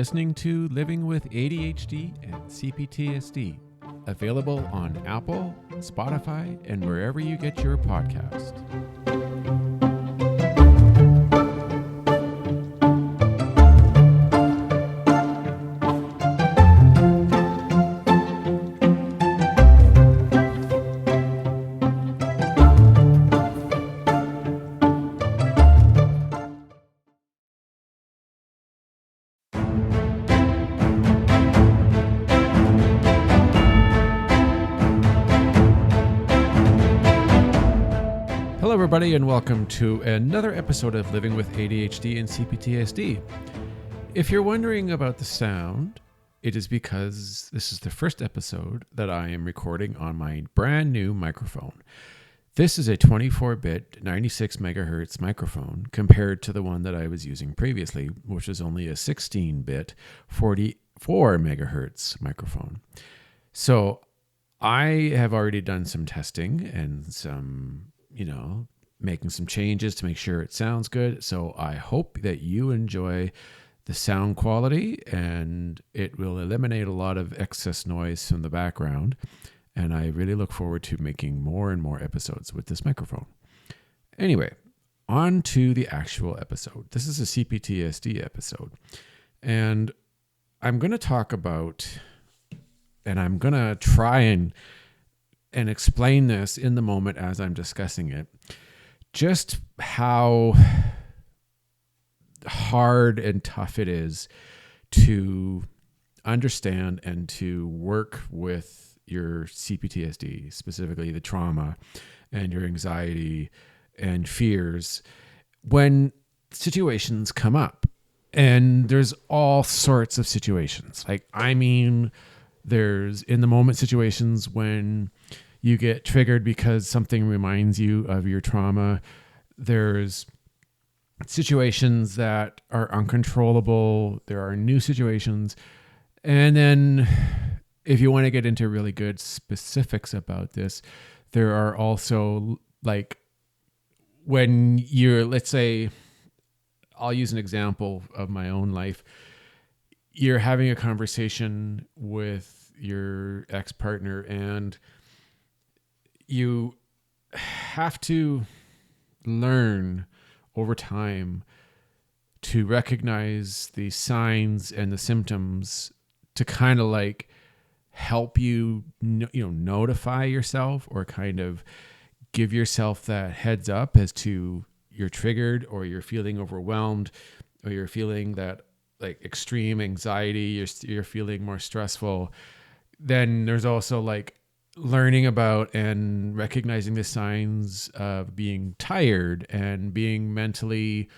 listening to Living with ADHD and CPTSD, available on Apple, Spotify, and wherever you get your podcast. Hello, everybody, and welcome to another episode of Living with ADHD and CPTSD. If you're wondering about the sound, it is because this is the first episode that I am recording on my brand new microphone. This is a 24-bit, 96 megahertz microphone compared to the one that I was using previously, which is only a 16-bit, 44 megahertz microphone. So I have already done some testing and some making some changes to make sure it sounds good. So I hope that you enjoy the sound quality and it will eliminate a lot of excess noise from the background. And I really look forward to making more and more episodes with this microphone. Anyway, on to the actual episode. This is a CPTSD episode. And I'm going to talk about, and I'm going to try and explain this in the moment as I'm discussing it, just how hard and tough it is to understand and to work with your CPTSD, specifically the trauma and your anxiety and fears when situations come up. And there's all sorts of situations. There's in the moment situations when you get triggered because something reminds you of your trauma. There's situations that are uncontrollable. There are new situations. And then if you want to get into really good specifics about this, there are also when you're, let's say, I'll use an example of my own life. You're having a conversation with your ex-partner and you have to learn over time to recognize the signs and the symptoms to kind of help you, notify yourself or kind of give yourself that heads up as to you're triggered or you're feeling overwhelmed or you're feeling that extreme anxiety, you're feeling more stressful. Then there's also learning about and recognizing the signs of being tired and being mentally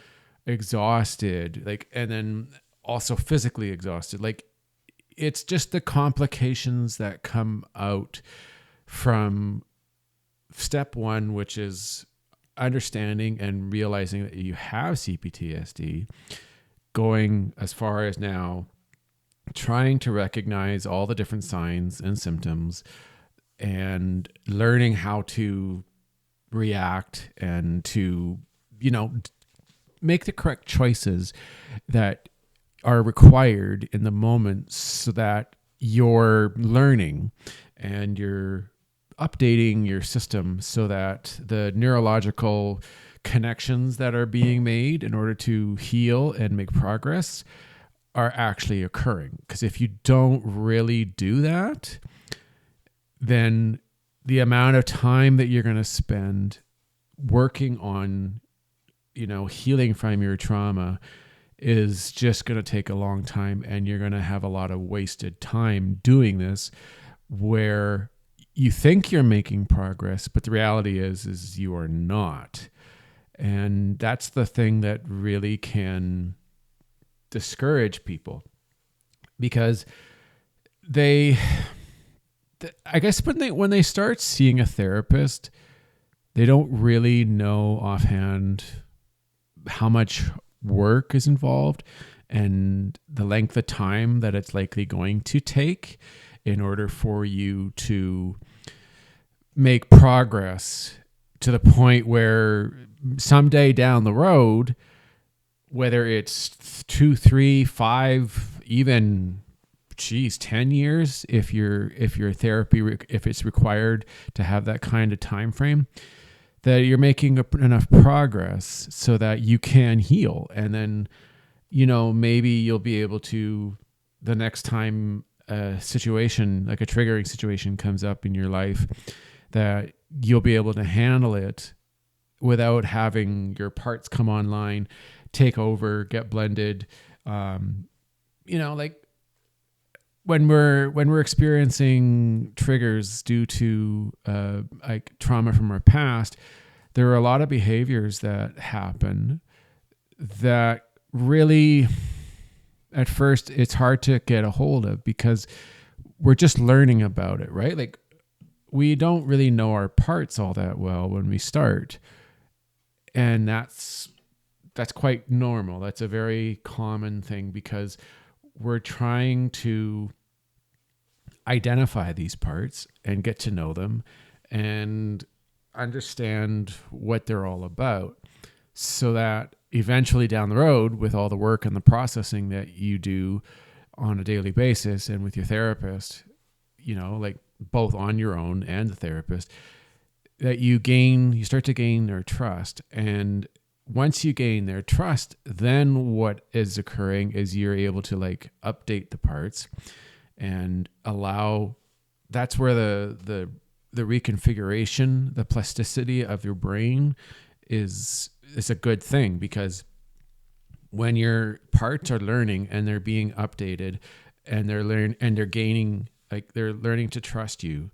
exhausted, and then also physically exhausted. It's just the complications that come out from step one, which is understanding and realizing that you have CPTSD, going as far as now trying to recognize all the different signs and symptoms and learning how to react and to, make the correct choices that are required in the moment so that you're learning and you're updating your system so that the neurological connections that are being made in order to heal and make progress are actually occurring. Because if you don't really do that, then the amount of time that you're going to spend working on, healing from your trauma is just going to take a long time, and you're going to have a lot of wasted time doing this where you think you're making progress, but the reality is you are not. And that's the thing that really can discourage people, because I guess when they start seeing a therapist, they don't really know offhand how much work is involved and the length of time that it's likely going to take in order for you to make progress to the point where someday down the road, whether it's 2, 3, 5, even 10 years if your therapy, if it's required to have that kind of time frame, that you're making enough progress so that you can heal. And then, maybe you'll be able to, the next time a situation, like a triggering situation comes up in your life, that you'll be able to handle it without having your parts come online, take over, get blended. Like when we're experiencing triggers due to like trauma from our past, there are a lot of behaviors that happen that really, at first, it's hard to get a hold of because we're just learning about it, right? Like, we don't really know our parts all that well when we start. And that's quite normal. That's a very common thing because we're trying to identify these parts and get to know them and understand what they're all about, so that eventually down the road, with all the work and the processing that you do on a daily basis and with your therapist, like both on your own and the therapist, that you start to gain their trust. And once you gain their trust, then what is occurring is you're able to like update the parts and allow, that's where the reconfiguration, the plasticity of your brain is a good thing, because when your parts are learning and they're being updated and they're gaining, like they're learning to trust you,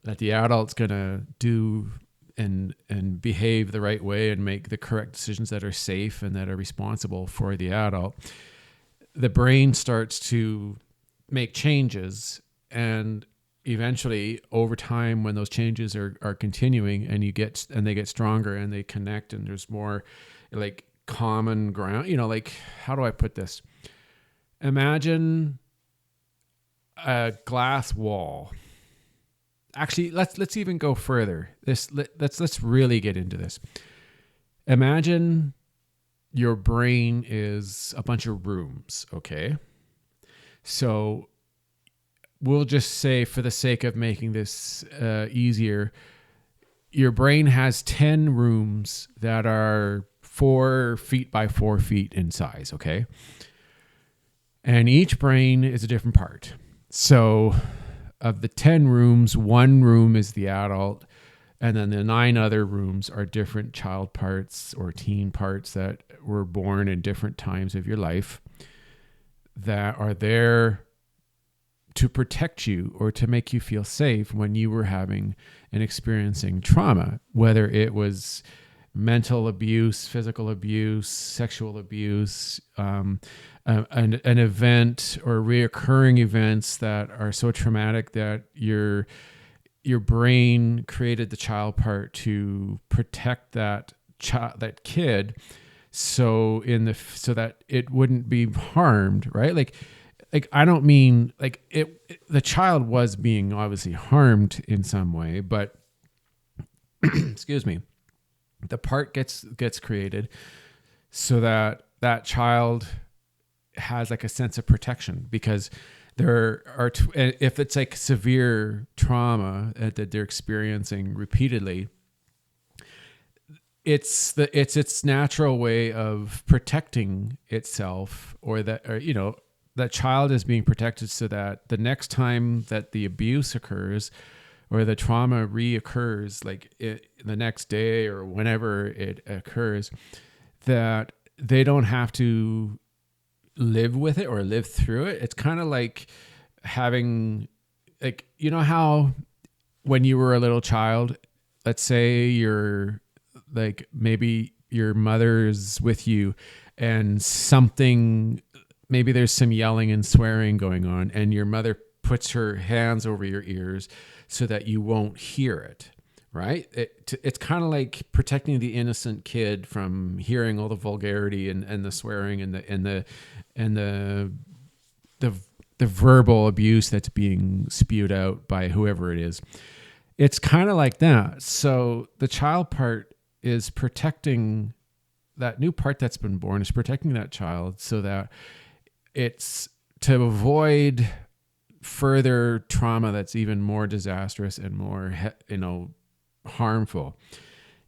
that the adult's going to do and behave the right way and make the correct decisions that are safe and that are responsible for the adult, the brain starts to make changes. And eventually, over time, when those changes are continuing and they get stronger and they connect and there's more like common ground, like, how do I put this? Imagine a glass wall. Actually, let's even go further. Let's really get into this. Imagine your brain is a bunch of rooms, okay? So we'll just say, for the sake of making this easier, your brain has 10 rooms that are 4 feet by 4 feet in size, okay? And each brain is a different part. So of the 10 rooms, 1 room is the adult, and then the 9 other rooms are different child parts or teen parts that were born in different times of your life that are there to protect you or to make you feel safe when you were having and experiencing trauma, whether it was mental abuse, physical abuse, sexual abuse, an event or reoccurring events that are so traumatic that your brain created the child part to protect that kid, so that it wouldn't be harmed, right? Like I don't mean like the child was being obviously harmed in some way, but excuse me, the part gets created so that that child has like a sense of protection, because there are if it's like severe trauma that they're experiencing repeatedly, it's its natural way of protecting itself, or that child is being protected so that the next time that the abuse occurs or the trauma reoccurs, like the next day or whenever it occurs, that they don't have to live with it or live through it. It's kind of like having, like, how when you were a little child, let's say you're like, maybe your mother's with you and maybe there's some yelling and swearing going on, and your mother puts her hands over your ears so that you won't hear it, right? It's kind of like protecting the innocent kid from hearing all the vulgarity and the swearing and the verbal abuse that's being spewed out by whoever it is. It's kind of like that. So the child part is protecting that new part that's been born, is protecting that child so that it's to avoid further trauma that's even more disastrous and more, harmful.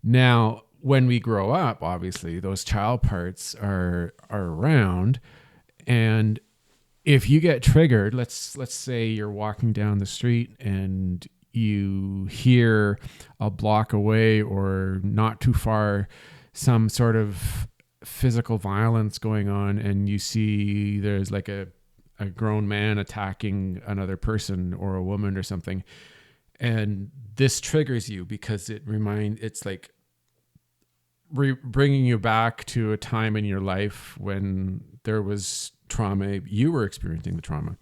Now, when we grow up, obviously, those child parts are around, and if you get triggered, let's say you're walking down the street and you hear a block away or not too far some sort of physical violence going on, and you see there's like a grown man attacking another person or a woman or something, and this triggers you because it's like bringing you back to a time in your life when there was trauma, you were experiencing the trauma.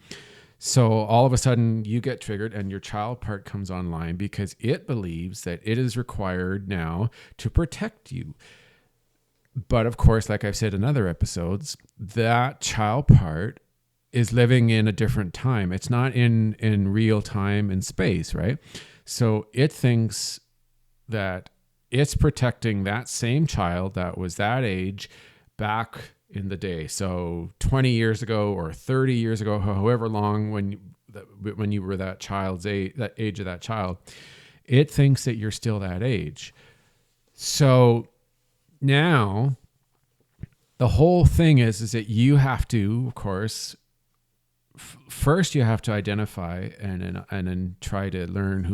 So all of a sudden you get triggered and your child part comes online because it believes that it is required now to protect you. But of course, like I've said in other episodes, that child part is living in a different time. It's not in real time and space, right? So it thinks that it's protecting that same child that was that age back in the day. So 20 years ago or 30 years ago, however long when you were that child's age, that age of that child, it thinks that you're still that age. So now the whole thing is that you have to, of course, first you have to identify and then try to learn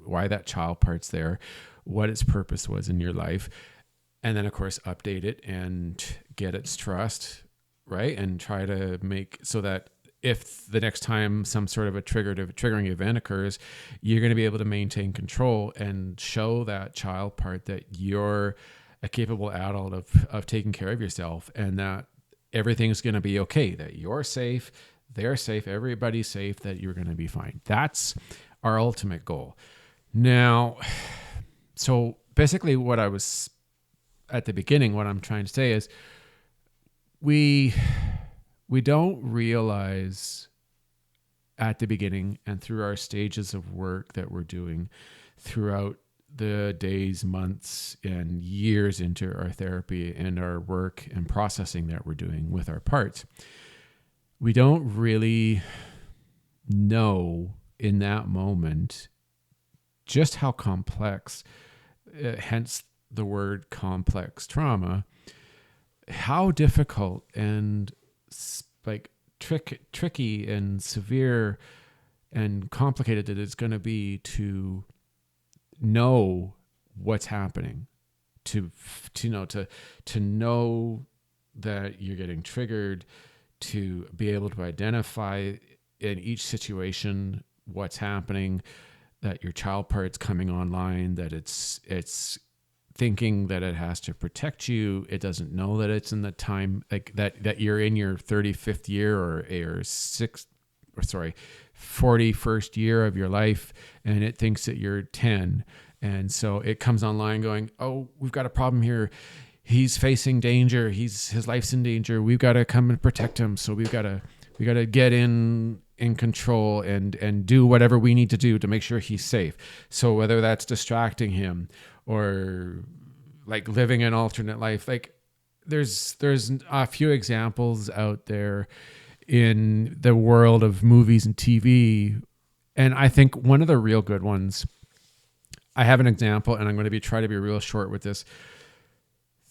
why that child part's there, what its purpose was in your life, and then of course update it and get its trust, right? And try to make so that if the next time some sort of a triggering event occurs, you're going to be able to maintain control and show that child part that you're a capable adult of taking care of yourself, and that everything's going to be okay, that you're safe, they're safe, everybody's safe, that you're going to be fine. That's our ultimate goal. Now, so basically what I was at the beginning, what I'm trying to say is we don't realize at the beginning and through our stages of work that we're doing throughout the days, months, and years into our therapy and our work and processing that we're doing with our parts, we don't really know in that moment just how complex, hence the word complex trauma, how difficult and like tricky and severe and complicated that it's going to be to know what's happening, to know that you're getting triggered, to be able to identify in each situation what's happening, that your child part's coming online, that it's thinking that it has to protect you. It doesn't know that it's in the time like that you're in your 35th year or 41st year of your life, and it thinks that you're 10. And so it comes online going, oh, we've got a problem here. He's facing danger. His life's in danger. We've got to come and protect him. So we got to get in control and do whatever we need to do to make sure he's safe. So whether that's distracting him or like living an alternate life, like there's a few examples out there in the world of movies and TV. And I think one of the real good ones, I have an example, and I'm going to try to be real short with this.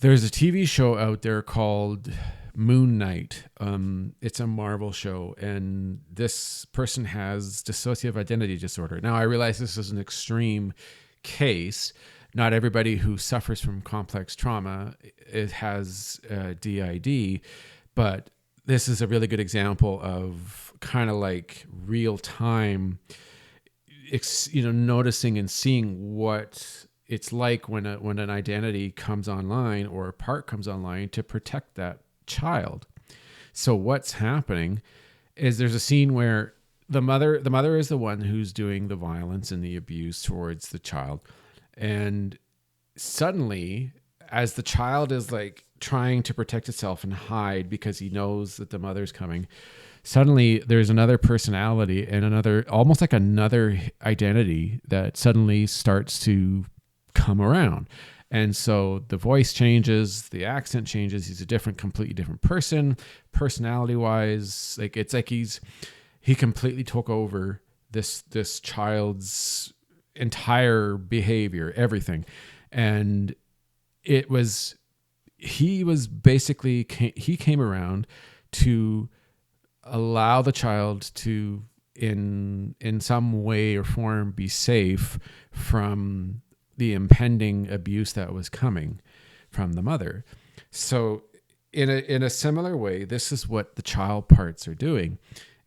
There's a TV show out there called Moon Knight. It's a Marvel show, and this person has dissociative identity disorder. Now, I realize this is an extreme case. Not everybody who suffers from complex trauma has DID, but this is a really good example of kind of like real time, noticing and seeing what it's like when an identity comes online or a part comes online to protect that child. So what's happening is there's a scene where the mother is the one who's doing the violence and the abuse towards the child. And suddenly, as the child is like trying to protect itself and hide because he knows that the mother's coming, suddenly there's another personality and almost like another identity that suddenly starts to come around. And so the voice changes, the accent changes. He's a completely different person, personality wise. Like it's like he completely took over this child's entire behavior, everything. And he came around to allow the child to in some way or form be safe from the impending abuse that was coming from the mother. So in a similar way, this is what the child parts are doing,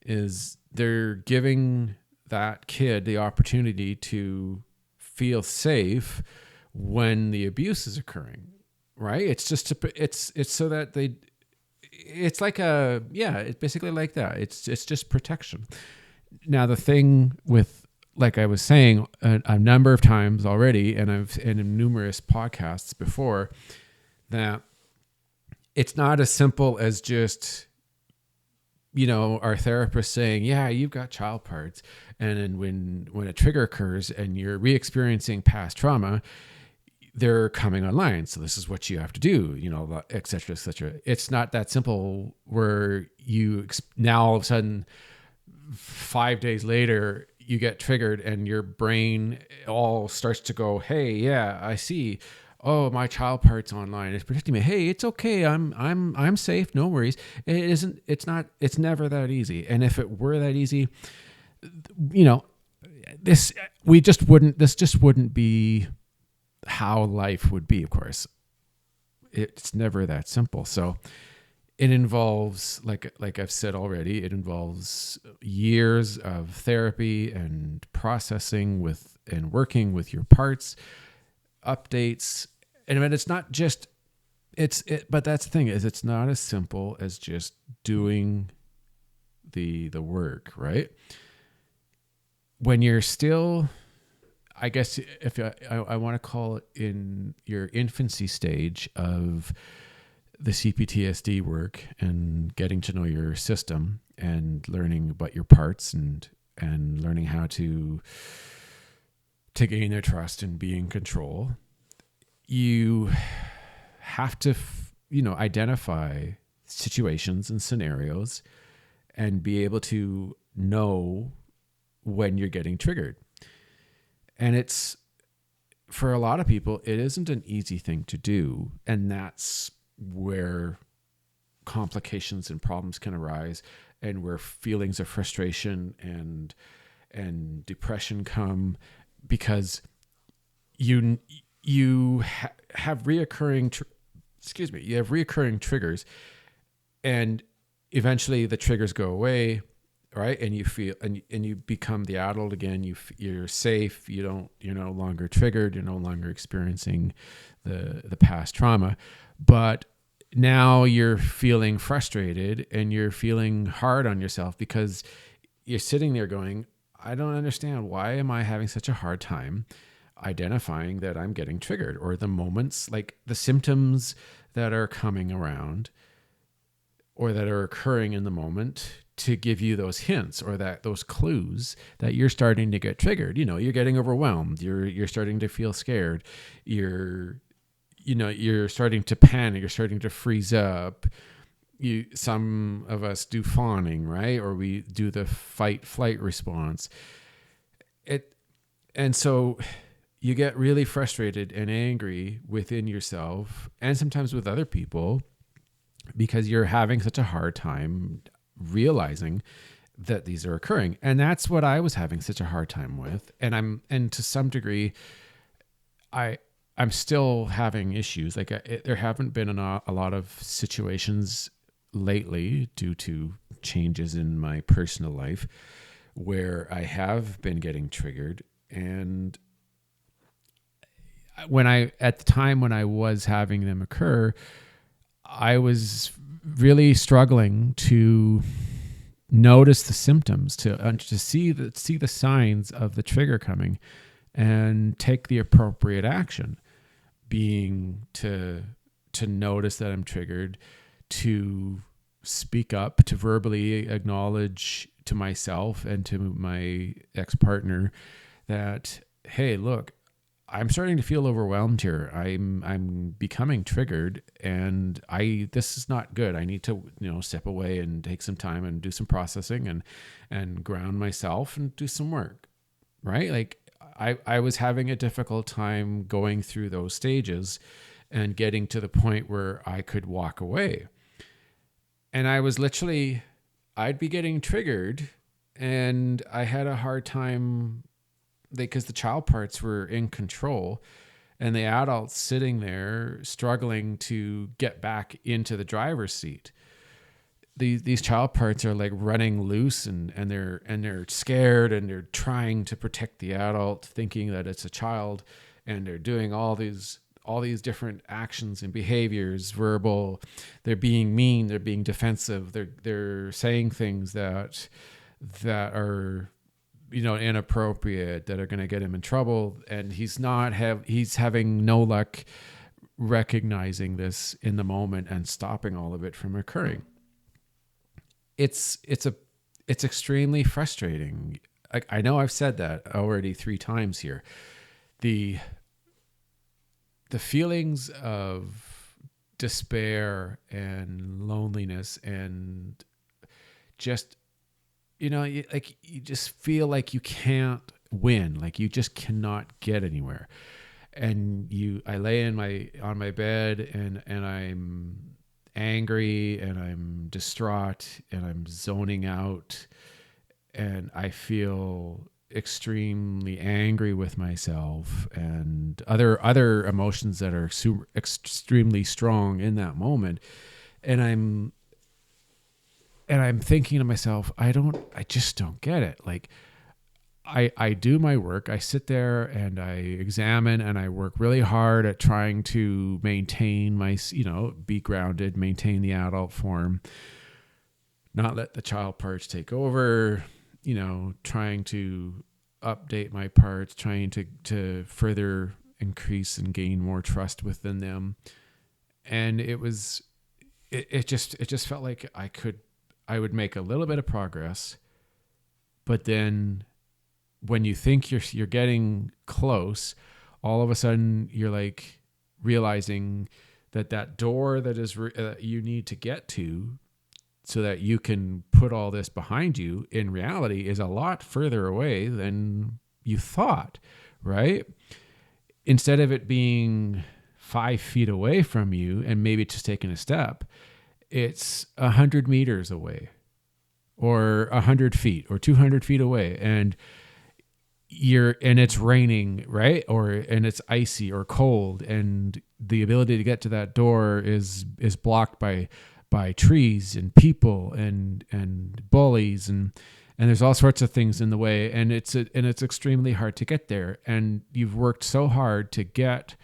is they're giving that kid the opportunity to feel safe when the abuse is occurring, right? It's just it's so that it's like it's basically like that. It's just protection. Now the thing with, like I was saying a number of times already, and I've in numerous podcasts before, that it's not as simple as just, our therapist saying, yeah, you've got child parts. And then when a trigger occurs and you're re-experiencing past trauma, they're coming online. So this is what you have to do, et cetera, et cetera. It's not that simple where now all of a sudden 5 days later, you get triggered and your brain all starts to go, hey, yeah, I see. Oh, my child part's online. It's protecting me. Hey, it's okay. I'm safe. No worries. It isn't, it's never that easy. And if it were that easy, this just wouldn't be how life would be, of course. It's never that simple. So it involves, like I've said already, it involves years of therapy and processing and working with your parts, updates. And when it's not just, but that's the thing, is it's not as simple as just doing the work, right? When you're still, I guess if I want to call it in your infancy stage of the CPTSD work and getting to know your system and learning about your parts and learning how to gain their trust and be in control, you have to, identify situations and scenarios and be able to know when you're getting triggered. And it's, for a lot of people, it isn't an easy thing to do. And that's where complications and problems can arise, and where feelings of frustration and depression come, because you have reoccurring triggers, and eventually the triggers go away, right? And you feel, and you become the adult again. You're safe. You're no longer triggered. You're no longer experiencing the past trauma, but now you're feeling frustrated and you're feeling hard on yourself, because you're sitting there going, I don't understand. Why am I having such a hard time identifying that I'm getting triggered, or the moments, like the symptoms that are coming around or that are occurring in the moment to give you those hints or those clues that you're starting to get triggered. You're getting overwhelmed. You're starting to feel scared. You're starting to panic. You're starting to freeze up. Some of us do fawning, right? Or we do the fight flight response. And so you get really frustrated and angry within yourself, and sometimes with other people, because you're having such a hard time realizing that these are occurring. And that's what I was having such a hard time with. And to some degree, I'm still having issues. Like there haven't been a lot of situations lately due to changes in my personal life where I have been getting triggered. And at the time when I was having them occur, I was really struggling to notice the symptoms, to see the signs of the trigger coming and take the appropriate action, being to notice that I'm triggered, to speak up, to verbally acknowledge to myself and to my ex-partner that, hey, look, I'm starting to feel overwhelmed here. I'm becoming triggered, and this is not good. I need to, step away and take some time and do some processing and ground myself and do some work. Right? Like I was having a difficult time going through those stages and getting to the point where I could walk away. And I'd be getting triggered, and I had a hard time because the child parts were in control and the adults sitting there struggling to get back into the driver's seat. These child parts are like running loose, and they're scared, and they're trying to protect the adult, thinking that it's a child, and they're doing all these different actions and behaviors, verbal. They're being mean, they're being defensive, they're saying things that are inappropriate, that are going to get him in trouble, and he's having no luck recognizing this in the moment and stopping all of it from occurring. It's extremely frustrating. I know I've said that already 3 times here. The feelings of despair and loneliness, and just you just feel like you can't win, like you just cannot get anywhere. And I lay on my bed, and I'm angry, and I'm distraught, and I'm zoning out, and I feel extremely angry with myself and other emotions that are extremely strong in that moment. And I'm thinking to myself, I just don't get it. Like I do my work, I sit there and I examine, and I work really hard at trying to maintain be grounded, maintain the adult form, not let the child parts take over, trying to update my parts, trying to further increase and gain more trust within them. And it just felt like I would make a little bit of progress, but then when you think you're getting close, all of a sudden you're like realizing that door that is you need to get to so that you can put all this behind you, in reality is a lot further away than you thought, right? Instead of it being 5 feet away from you and maybe just taking a step, it's 100 meters away, or 100 feet or 200 feet away. And it's raining, right? And it's icy or cold. And the ability to get to that door is blocked by trees and people and bullies. And there's all sorts of things in the way. And it's extremely hard to get there. And you've worked so hard to get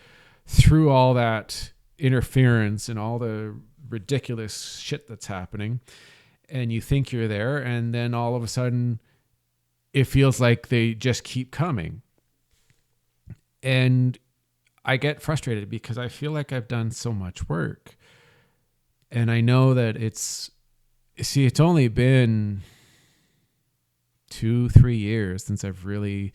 through all that interference and all the ridiculous shit that's happening, and you think you're there, and then all of a sudden it feels like they just keep coming. And I get frustrated because I feel like I've done so much work, and I know that it's only been 2-3 years since I've really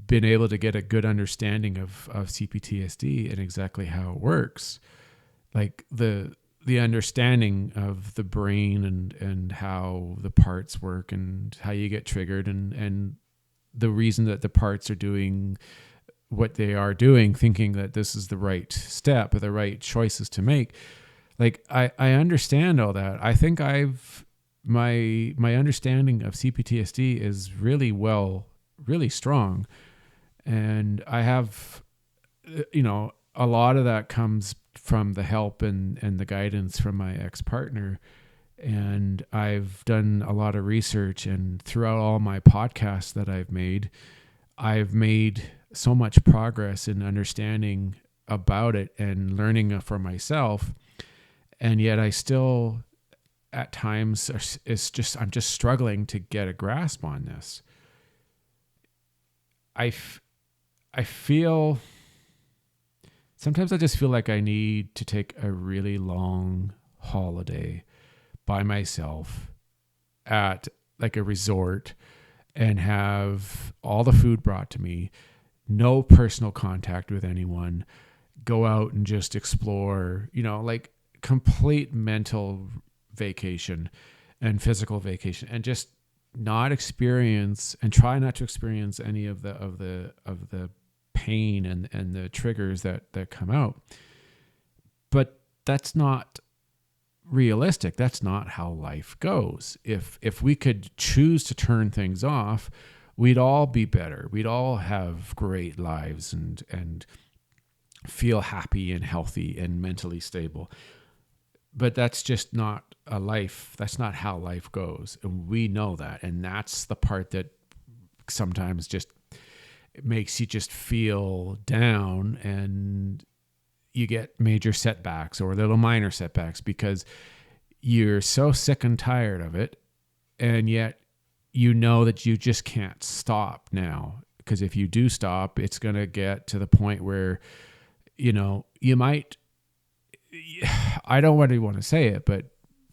been able to get a good understanding of CPTSD and exactly how it works. Like the understanding of the brain and how the parts work and how you get triggered, and the reason that the parts are doing what they are doing, thinking that this is the right step or the right choices to make. Like I understand all that. I think my understanding of CPTSD is really strong. And I have, a lot of that comes from the help and the guidance from my ex-partner. And I've done a lot of research, and throughout all my podcasts that I've made so much progress in understanding about it and learning for myself. And yet I still, at times, I'm just struggling to get a grasp on this. I feel, sometimes I just feel like I need to take a really long holiday by myself at like a resort and have all the food brought to me, no personal contact with anyone, go out and just explore, like complete mental vacation and physical vacation, and just not experience and try not to experience any of the pain and the triggers that come out. But that's not realistic. That's not how life goes. If we could choose to turn things off, we'd all be better. We'd all have great lives and feel happy and healthy and mentally stable. But that's just not a life. That's not how life goes. And we know that. And that's the part that sometimes just makes you just feel down, and you get major setbacks or little minor setbacks because you're so sick and tired of it. And yet you know that you just can't stop now, because if you do stop, it's going to get to the point where, you might, I don't really want to say it, but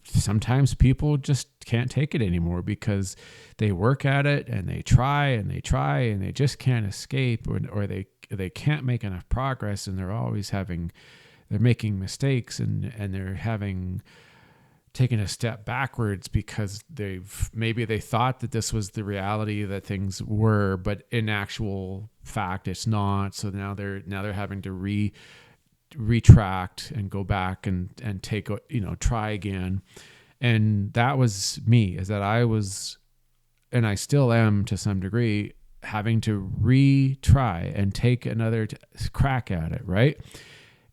sometimes people just can't take it anymore because they work at it and they try and they just can't escape, or they can't make enough progress, and they're making mistakes, and they're taking a step backwards because maybe they thought that this was the reality that things were, but in actual fact it's not. So now they're having to retract and go back and take, try again. And that was me, is that I was, and I still am to some degree, having to retry and take another crack at it, right?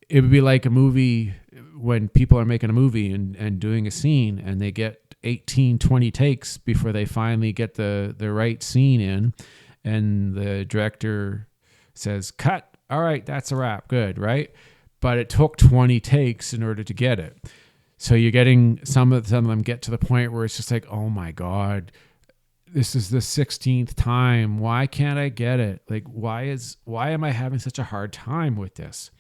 It would be like a movie when people are making a movie and doing a scene, and they get 18, 20 takes before they finally get the right scene in, and the director says, cut. All right, that's a wrap. Good, right? But it took 20 takes in order to get it. So you're getting some of them get to the point where it's just like, oh my God, this is the 16th time. Why can't I get it? Like, why am I having such a hard time with this?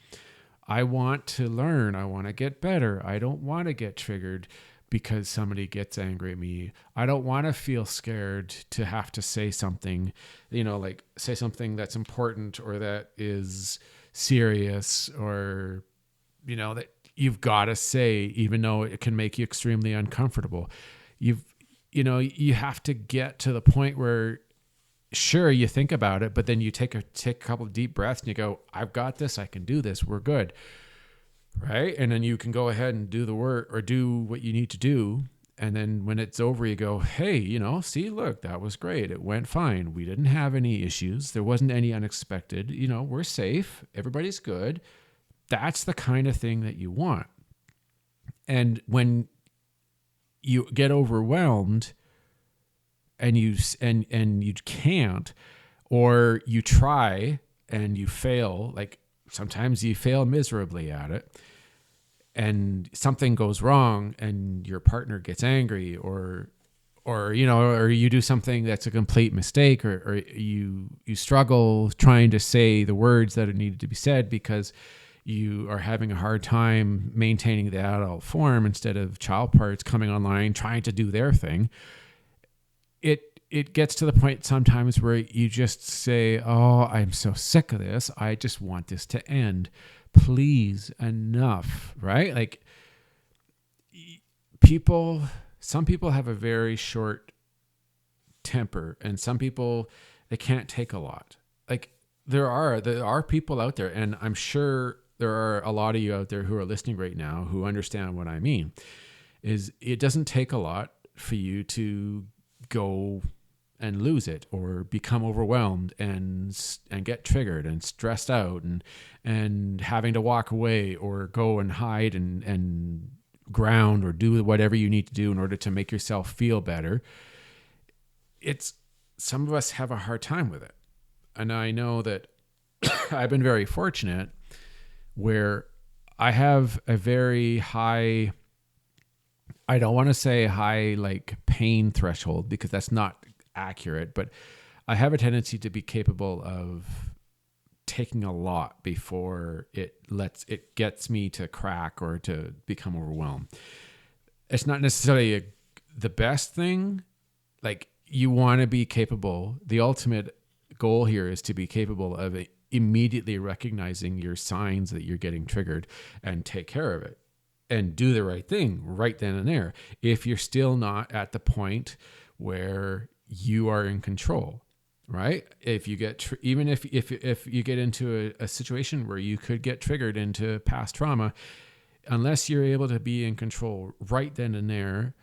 I want to learn. I want to get better. I don't want to get triggered because somebody gets angry at me. I don't want to feel scared to have to say something, like say something that's important or that is serious, or, that you've got to say, even though it can make you extremely uncomfortable. You have to get to the point where, sure, you think about it, but then you take a couple of deep breaths and you go, I've got this. I can do this. We're good. Right. And then you can go ahead and do the work or do what you need to do. And then when it's over, you go, hey, see, look, that was great. It went fine. We didn't have any issues. There wasn't any unexpected, we're safe. Everybody's good. That's the kind of thing that you want. And when you get overwhelmed, and you can't, or you try and you fail, like sometimes you fail miserably at it, and something goes wrong and your partner gets angry, or you do something that's a complete mistake, or you struggle trying to say the words that needed to be said because you are having a hard time maintaining the adult form instead of child parts coming online trying to do their thing. It gets to the point sometimes where you just say, oh, I'm so sick of this. I just want this to end. Please, enough, right? Like some people have a very short temper, and some people, they can't take a lot. Like there are people out there, and I'm sure there are a lot of you out there who are listening right now who understand what I mean, is it doesn't take a lot for you to go and lose it, or become overwhelmed and get triggered and stressed out and having to walk away or go and hide and ground or do whatever you need to do in order to make yourself feel better. Some of us have a hard time with it. And I know that I've been very fortunate where I have a very high, I don't want to say high like pain threshold because that's not accurate, but I have a tendency to be capable of taking a lot before it gets me to crack or to become overwhelmed. It's not necessarily the best thing. Like you want to be capable. The ultimate goal here is to be capable of immediately recognizing your signs that you're getting triggered and take care of it and do the right thing right then and there. If you're still not at the point where you are in control, right? If you get, even if you get into a situation where you could get triggered into past trauma, unless you're able to be in control right then and there,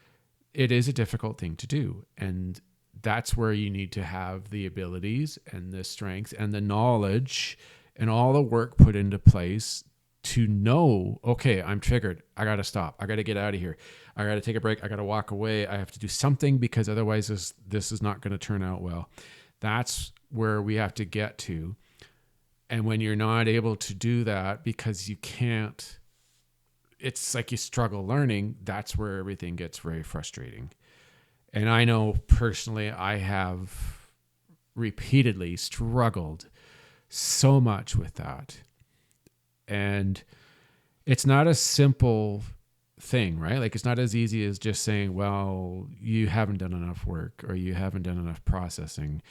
it is a difficult thing to do. And that's where you need to have the abilities and the strength and the knowledge and all the work put into place to know, okay, I'm triggered. I got to stop. I got to get out of here. I got to take a break. I got to walk away. I have to do something because otherwise this is not going to turn out well. That's where we have to get to. And when you're not able to do that because you can't, it's like you struggle learning, that's where everything gets very frustrating. And I know personally, I have repeatedly struggled so much with that. And it's not a simple thing, right? Like it's not as easy as just saying, well, you haven't done enough work or you haven't done enough processing.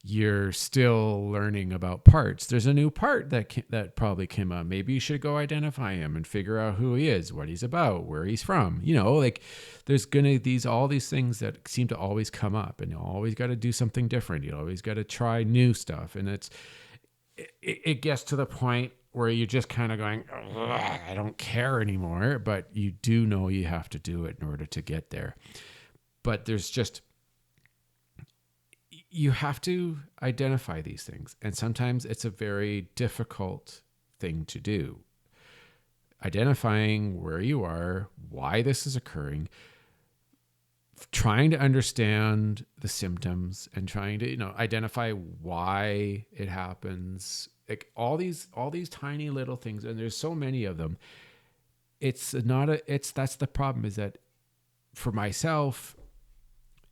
You're still learning about parts. There's a new part that probably came up. Maybe you should go identify him and figure out who he is, what he's about, where he's from. You know, like there's gonna all these things that seem to always come up, and you always got to do something different. You always got to try new stuff, and it gets to the point where you're just kind of going, I don't care anymore. But you do know you have to do it in order to get there. But there's just, you have to identify these things. And sometimes it's a very difficult thing to do. Identifying where you are, why this is occurring, trying to understand the symptoms and trying to, identify why it happens. Like all these tiny little things. And there's so many of them. That's the problem, is that for myself,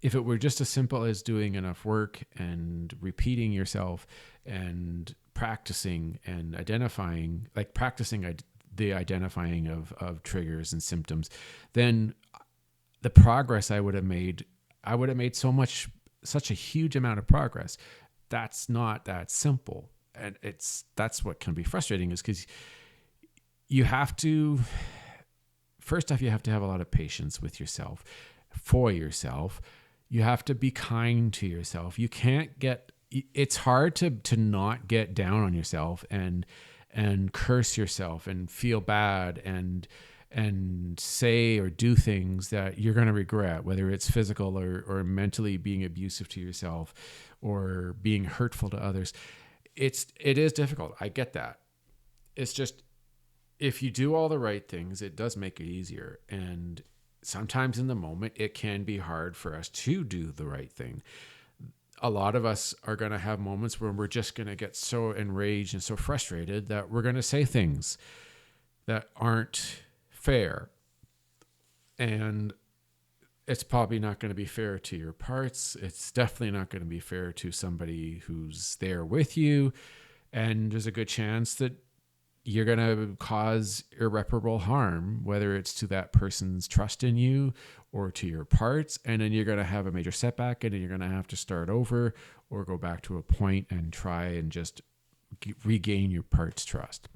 if it were just as simple as doing enough work and repeating yourself and practicing and identifying, like practicing the identifying of triggers and symptoms, then the progress I would have made such a huge amount of progress. That's not that simple. And that's what can be frustrating, is because you have to, first off, you have to have a lot of patience with yourself, for yourself. You have to be kind to yourself. You can't it's hard to not get down on yourself and curse yourself and feel bad and say or do things that you're going to regret, whether it's physical or mentally being abusive to yourself or being hurtful to others. It is difficult. I get that. It's just, if you do all the right things, it does make it easier. And sometimes in the moment, it can be hard for us to do the right thing. A lot of us are going to have moments where we're just going to get so enraged and so frustrated that we're going to say things that aren't fair. And it's probably not going to be fair to your parts. It's definitely not going to be fair to somebody who's there with you. And there's a good chance that you're going to cause irreparable harm, whether it's to that person's trust in you or to your parts. And then you're going to have a major setback, and then you're going to have to start over or go back to a point and try and just regain your parts' trust.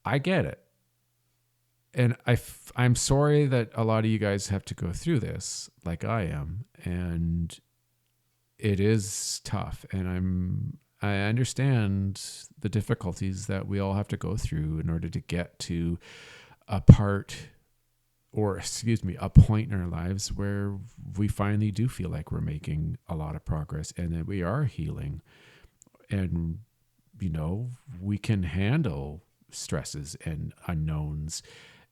I get it. And I'm sorry that a lot of you guys have to go through this like I am. And it is tough. And I understand the difficulties that we all have to go through in order to get to a point in our lives where we finally do feel like we're making a lot of progress and that we are healing. And, we can handle stresses and unknowns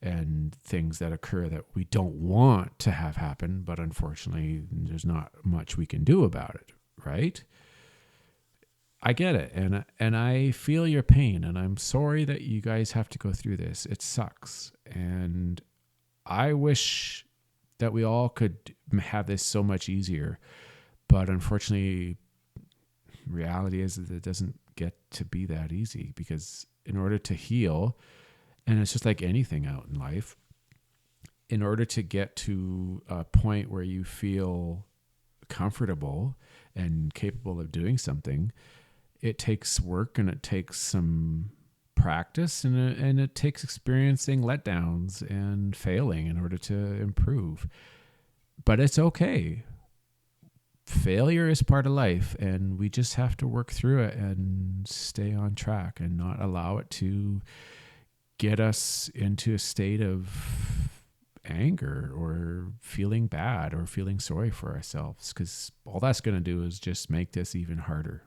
and things that occur that we don't want to have happen, but unfortunately, there's not much we can do about it, right? I get it, and I feel your pain, and I'm sorry that you guys have to go through this. It sucks, and I wish that we all could have this so much easier, but unfortunately, reality is that it doesn't get to be that easy, because in order to heal, and it's just like anything out in life, in order to get to a point where you feel comfortable and capable of doing something, it takes work and it takes some practice and it takes experiencing letdowns and failing in order to improve. But it's okay. Failure is part of life, and we just have to work through it and stay on track and not allow it to get us into a state of anger or feeling bad or feeling sorry for ourselves, because all that's going to do is just make this even harder.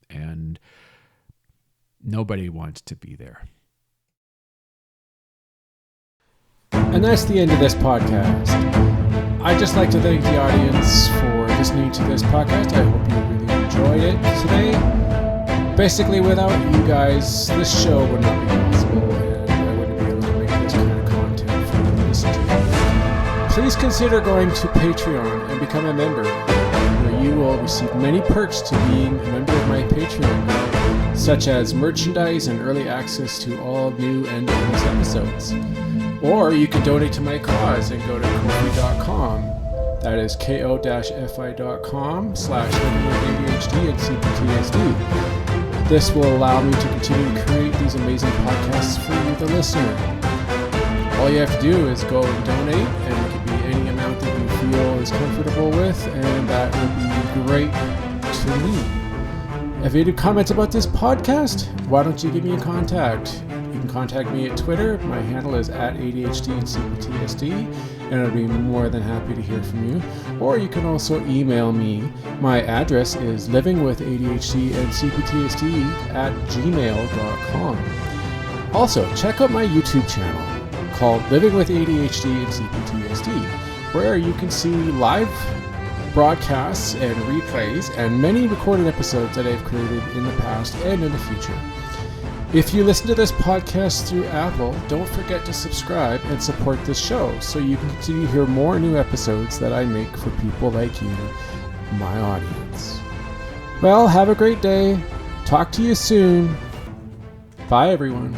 And nobody wants to be there. And that's the end of this podcast. I'd just like to thank the audience for listening to this podcast. I hope you really enjoyed it today. Basically, without you guys, this show would not be possible, and I wouldn't be able to make this kind of content for you to listen to. Please consider going to Patreon and become a member, where you will receive many perks to being a member of my Patreon, such as merchandise and early access to all new and bonus episodes. Or you can donate to my cause and go to ko-fi.com. That is ko-fi.com/livingwithADHD and CPTSD. This will allow me to continue to create these amazing podcasts for you, the listener. All you have to do is go and donate, and it could be any amount that you feel is comfortable with, and that would be great to me. If you have comments about this podcast, why don't you give me a contact? You can contact me at Twitter. My handle is @ADHD and CPTSD, and I'd be more than happy to hear from you. Or you can also email me. My address is livingwithADHDandCPTSD@gmail.com. Also, check out my YouTube channel called Living with ADHD and CPTSD, where you can see live broadcasts and replays and many recorded episodes that I've created in the past and in the future. If you listen to this podcast through Apple, don't forget to subscribe and support this show so you can continue to hear more new episodes that I make for people like you, my audience. Well, have a great day. Talk to you soon. Bye, everyone.